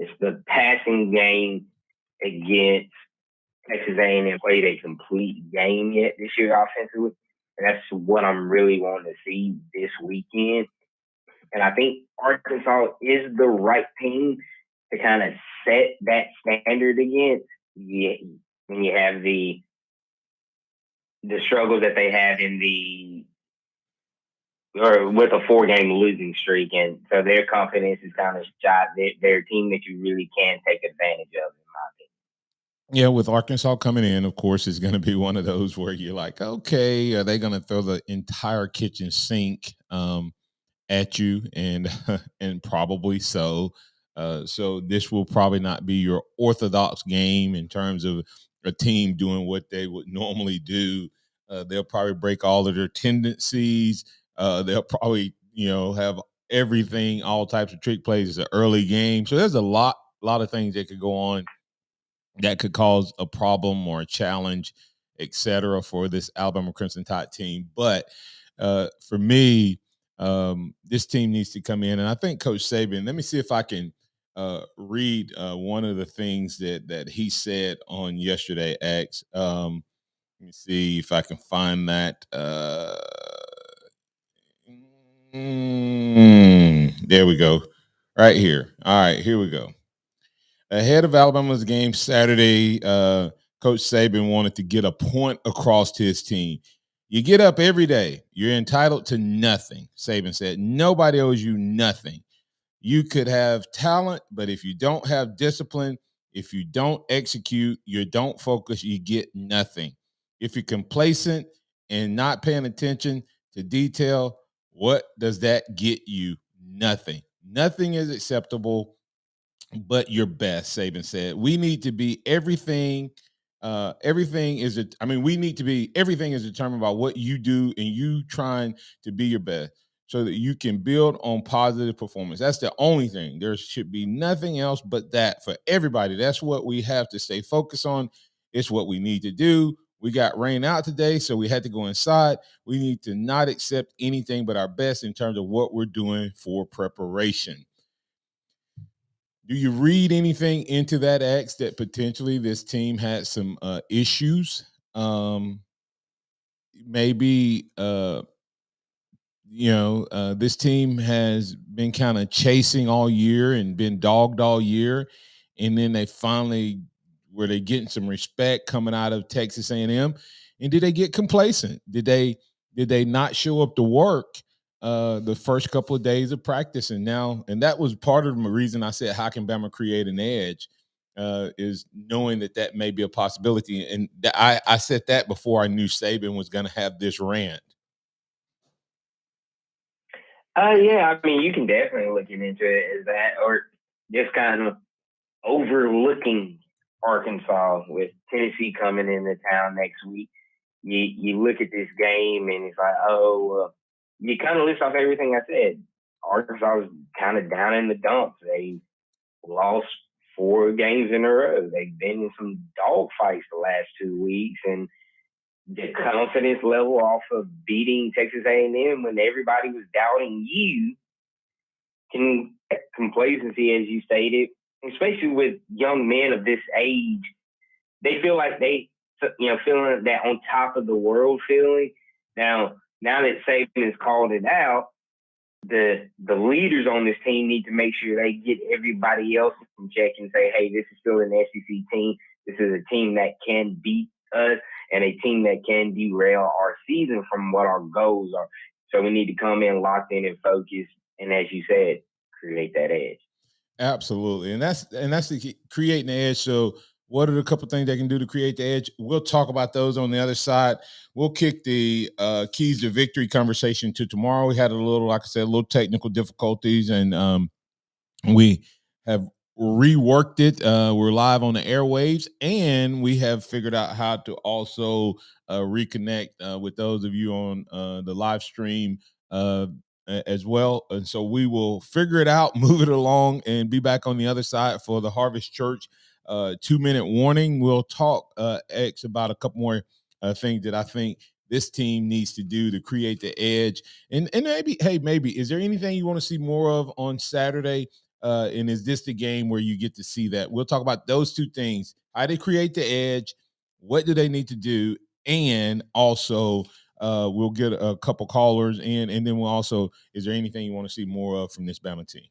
It's the passing game against Texas A&M played a complete game yet this year offensively, and that's what I'm really wanting to see this weekend. And I think Arkansas is the right team to kind of set that standard against. When you have the struggles that they have or with a 4-game losing streak, and so their confidence is kind of shot. They're a team that you really can take advantage of, in my opinion. Yeah, with Arkansas coming in, of course, it's going to be one of those where you're like, okay, are they going to throw the entire kitchen sink at you? And and probably so. So this will probably not be your orthodox game in terms of a team doing what they would normally do. They'll probably break all of their tendencies. They'll probably, have everything, all types of trick plays. It's an early game, so there's a lot of things that could go on that could cause a problem or a challenge, et cetera, for this Alabama Crimson Tide team. But for me, this team needs to come in, and I think Coach Saban. Let me see if I can read one of the things that he said on yesterday. X. Let me see if I can find that. There we go. Right here. All right, here we go. Ahead of Alabama's game Saturday, Coach Saban wanted to get a point across to his team. You get up every day. You're entitled to nothing, Saban said. Nobody owes you nothing. You could have talent, but if you don't have discipline, if you don't execute, you don't focus, you get nothing. If you're complacent and not paying attention to detail, what does that get you? Nothing. Nothing is acceptable but your best, Saban said. We need to be everything. Everything is, we need to be, everything is determined by what you do and you trying to be your best so that you can build on positive performance. That's the only thing. There should be nothing else but that for everybody. That's what we have to stay focused on. It's what we need to do. We got rain out today, so we had to go inside. We need to not accept anything but our best in terms of what we're doing for preparation. Do you read anything into that, X, that potentially this team had some issues? Maybe this team has been kind of chasing all year and been dogged all year, and then they finally were they getting some respect coming out of Texas A&M, and did they get complacent? Did they not show up to work the first couple of days of practice? And that was part of the reason I said, how can Bama create an edge? Is knowing that may be a possibility, and I said that before I knew Saban was going to have this rant. Yeah, you can definitely look into it as that, or just kind of overlooking Arkansas with Tennessee coming into town next week. You look at this game and it's like, you kind of list off everything I said. Arkansas was kind of down in the dumps. They lost 4 games in a row. They've been in some dog fights the last 2 weeks, and the confidence level off of beating Texas A&M when everybody was doubting you complacency, as you stated, especially with young men of this age, they feel like feeling that on top of the world feeling. Now that Saban has called it out, the leaders on this team need to make sure they get everybody else in check and say, hey, this is still an SEC team. This is a team that can beat us and a team that can derail our season from what our goals are. So we need to come in locked in and focused, and as you said, create that edge. Absolutely, and that's the key, creating the edge. So what are the couple things they can do to create the edge? We'll talk about those on the other side. We'll kick the keys to victory conversation to tomorrow. We had a little, like I said, a little technical difficulties, and we have reworked it. We're live on the airwaves, and we have figured out how to also reconnect with those of you on the live stream as well. And so we will figure it out, move it along, and be back on the other side for the Harvest Church 2-minute warning. We'll talk X about a couple more things that I think this team needs to do to create the edge. And maybe, hey, maybe is there anything you want to see more of on Saturday? And is this the game where you get to see that? We'll talk about those two things: how they create the edge, what do they need to do, and also we'll get a couple callers in, and then we'll also, is there anything you want to see more of from this Bama team?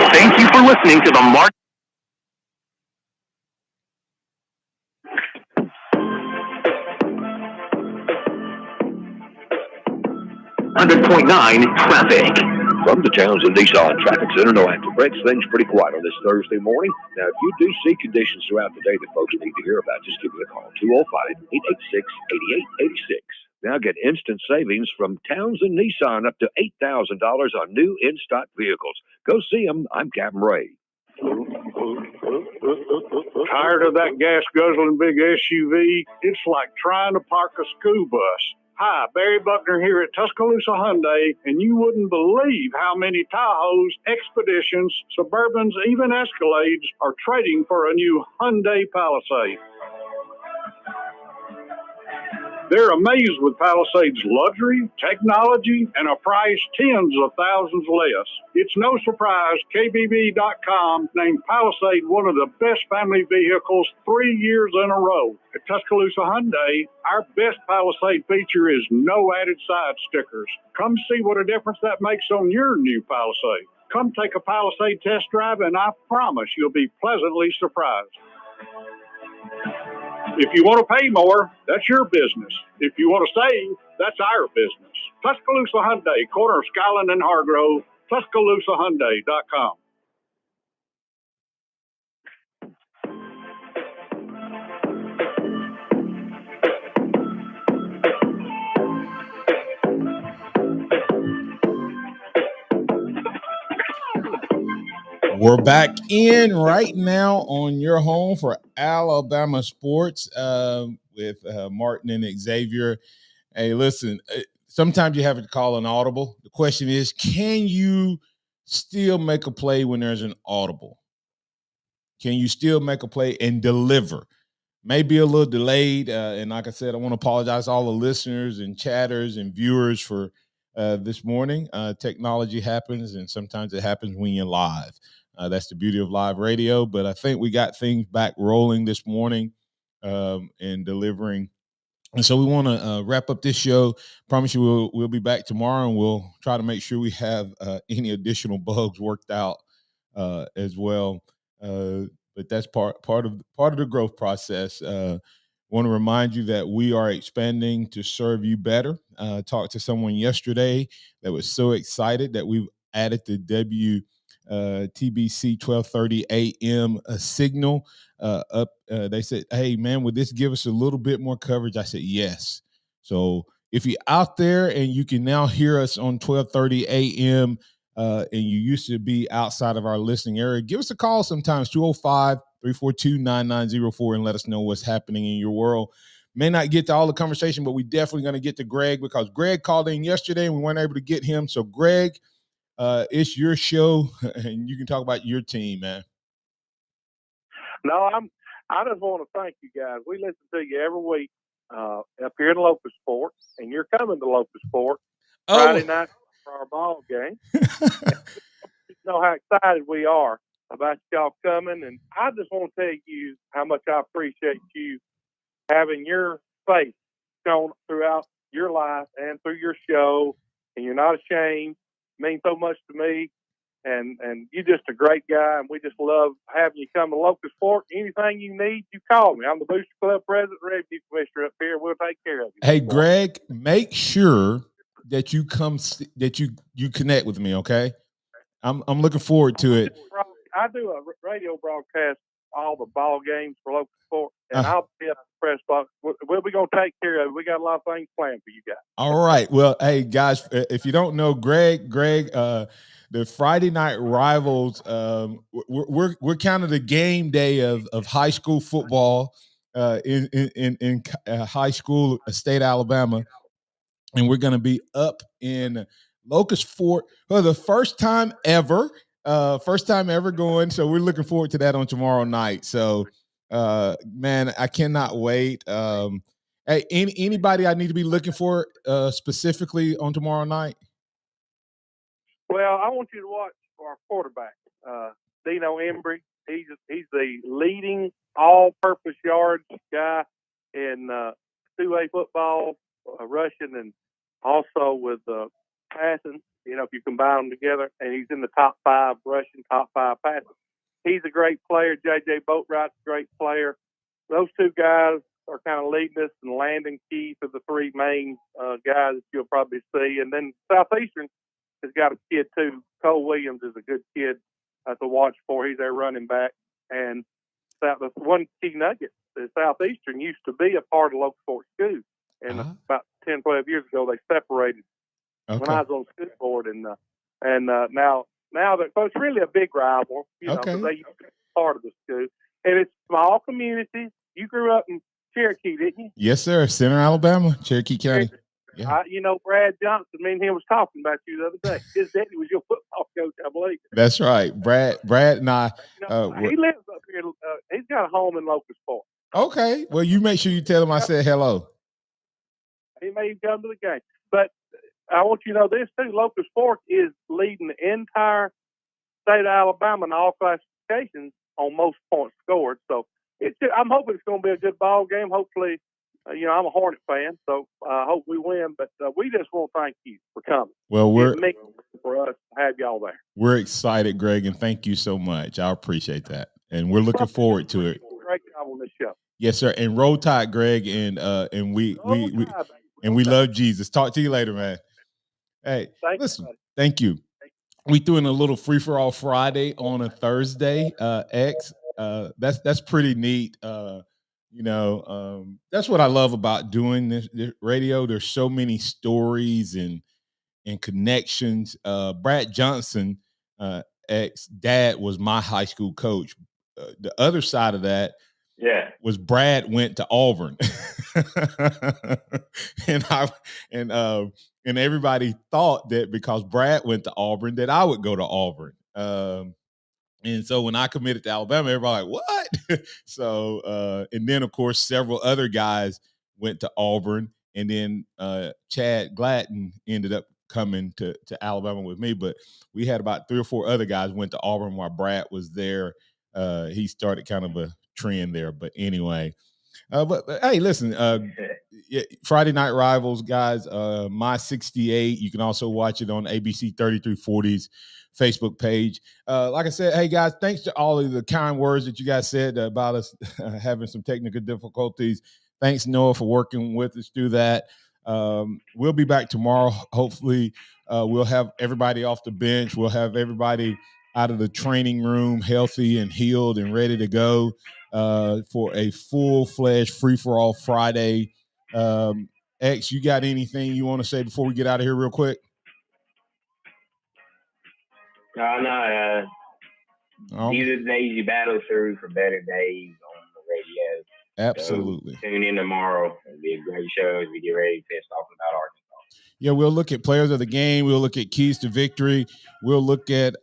Thank you for listening to the Mark. 100.9 traffic. From the Townsend Nissan Traffic Center, no active breaks. Things pretty quiet on this Thursday morning. Now, if you do see conditions throughout the day that folks need to hear about, just give me a call, 205-886-8886. Now get instant savings from Townsend Nissan up to $8,000 on new in-stock vehicles. Go see them. I'm Captain Ray. Tired of that gas-guzzling big SUV? It's like trying to park a school bus. Hi, Barry Buckner here at Tuscaloosa Hyundai, and you wouldn't believe how many Tahoes, Expeditions, Suburbans, even Escalades are trading for a new Hyundai Palisade. They're amazed with Palisade's luxury, technology, and a price tens of thousands less. It's no surprise KBB.com named Palisade one of the best family vehicles 3 years in a row. At Tuscaloosa Hyundai, our best Palisade feature is no added side stickers. Come see what a difference that makes on your new Palisade. Come take a Palisade test drive, and I promise you'll be pleasantly surprised. If you want to pay more, that's your business. If you want to save, that's our business. Tuscaloosa Hyundai, corner of Skyland and Hargrove, TuscaloosaHyundai.com. We're back in right now on your home for Alabama Sports with Martin and Xavier. Hey, listen, sometimes you have to call an audible. The question is, can you still make a play when there's an audible? Can you still make a play and deliver? Maybe a little delayed. And like I said, I want to apologize to all the listeners and chatters and viewers for this morning. Technology happens, and sometimes it happens when you're live. That's the beauty of live radio. But I think we got things back rolling this morning and delivering. And so we want to wrap up this show. Promise you we'll be back tomorrow, and we'll try to make sure we have any additional bugs worked out as well. But that's part of the growth process. Want to remind you that we are expanding to serve you better. Talked to someone yesterday that was so excited that we've added the TBC 12:30 a.m. signal up. They said, "Hey man, would this give us a little bit more coverage?" I said, "Yes." So if you're out there and you can now hear us on 12:30 a.m. And you used to be outside of our listening area, give us a call sometimes, 205-342-9904, and let us know what's happening in your world. May not get to all the conversation, but we definitely going to get to Greg, because Greg called in yesterday and we weren't able to get him. So Greg, it's your show, and you can talk about your team, man. No, I just want to thank you guys. We listen to you every week up here in Locust Sport, and you're coming to Locust Sport Friday night for our ball game. You know how excited we are about y'all coming, and I just want to tell you how much I appreciate you having your faith shown throughout your life and through your show, and you're not ashamed. It means so much to me, and you're just a great guy, and we just love having you come to Locust Sport. Anything you need, you call me. I'm the Booster Club president, revenue commissioner up here. We'll take care of you. Hey, Greg, make sure that you come, that you connect with me, okay? I'm looking forward to it. I do a radio broadcast all the ball games for local sport, and I'll be at the press box. We'll be going to take care of it. We got a lot of things planned for you guys. All right. Well, hey guys, if you don't know Greg, the Friday Night Rivals, we're kind of the game day of high school football in high school, state Alabama, and we're going to be up in Locust Fort for the first time ever. First time ever going. So we're looking forward to that on tomorrow night. So, man, I cannot wait. Hey, anybody I need to be looking for specifically on tomorrow night? Well, I want you to watch our quarterback, Dino Embry. He's the leading all-purpose yards guy in 2A football, rushing, and also with passing. You know, if you combine them together, and he's in the top 5 rushing, top 5 passing. He's a great player. J.J. Boatwright's a great player. Those two guys are kind of leading us and landing key for the 3 main guys that you'll probably see. And then Southeastern has got a kid too. Cole Williams is a good kid to watch for. He's their running back. And the one key nugget is Southeastern used to be a part of local sport school. And about 10, 12 years ago, they separated when I was on the school board. And now that, so it's really a big rival, you know, because they used to be part of the school. And it's small communities. You grew up in Cherokee, didn't you? Yes, sir. Center, Alabama, Cherokee County. Yeah. You know, Brad Johnson, me and him was talking about you the other day. His daddy was your football coach, I believe. That's right. Brad and I. He lives up here. He's got a home in Locust Fork. Okay. Well, you make sure you tell him I said hello. He may come to the game. But I want you to know this, too. Locust Fork is leading the entire state of Alabama in all classifications on most points scored. So I'm hoping it's going to be a good ball game. Hopefully, you know, I'm a Hornet fan, so I hope we win. But we just want to thank you for coming. Well, for us to have y'all there. We're excited, Greg, and thank you so much. I appreciate that, and we're looking forward to it. Great job on this show. Yes, sir. And roll tide, Greg, and we love Jesus. Talk to you later, man. Hey, listen, thank you. We threw in a little free for all Friday on a Thursday. X, that's pretty neat. You know, that's what I love about doing this radio. There's so many stories and connections. Brad Johnson, ex-dad, was my high school coach. The other side of that, was Brad went to Auburn, and everybody thought that because Brad went to Auburn that I would go to Auburn. And so when I committed to Alabama, everybody like, what? So, and then of course, several other guys went to Auburn, and then Chad Gladden ended up coming to Alabama with me. But we had about 3 or 4 other guys went to Auburn while Brad was there. He started kind of a trend there. But anyway, but hey, listen, Friday Night Rivals, guys, My 68. You can also watch it on ABC 3340's Facebook page. Like I said, hey guys, thanks to all of the kind words that you guys said about us having some technical difficulties. Thanks, Noah, for working with us through that. We'll be back tomorrow. Hopefully, we'll have everybody off the bench. We'll have everybody out of the training room healthy and healed and ready to go for a full-fledged free-for-all Friday. X, you got anything you want to say before we get out of here real quick? No. These are the days you battle through for better days on the radio. Absolutely. So tune in tomorrow. It'll be a great show as we get ready to test off about Arkansas. Yeah, we'll look at players of the game. We'll look at keys to victory. We'll look at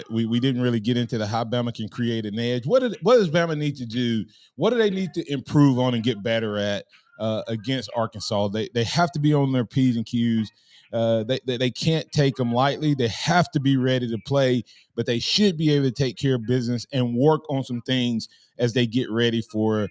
we didn't really get into the how Bama can create an edge. What does Bama need to do? What do they need to improve on and get better at against Arkansas? They have to be on their P's and Q's. They can't take them lightly. They have to be ready to play, but they should be able to take care of business and work on some things as they get ready for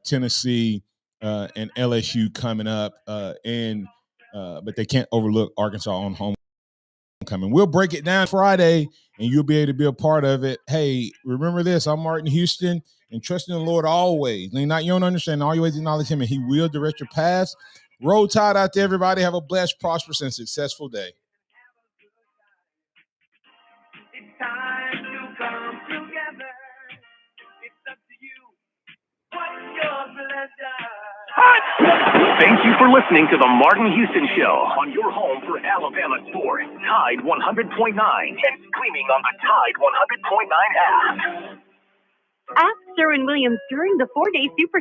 Tennessee and LSU coming up. But they can't overlook Arkansas on homecoming. We'll break it down Friday, and you'll be able to be a part of it. Hey, remember this. I'm Martin Houston, and trust in the Lord always. You don't understand. Always acknowledge him, and he will direct your paths. Roll Tide out to everybody. Have a blessed, prosperous, and successful day. It's time to come together. Thank you for listening to the Martin Houston Show on your home for Alabama sports, Tide 100.9, and streaming on the Tide 100.9 app. Ask Sherwin-Williams during the 4-day Super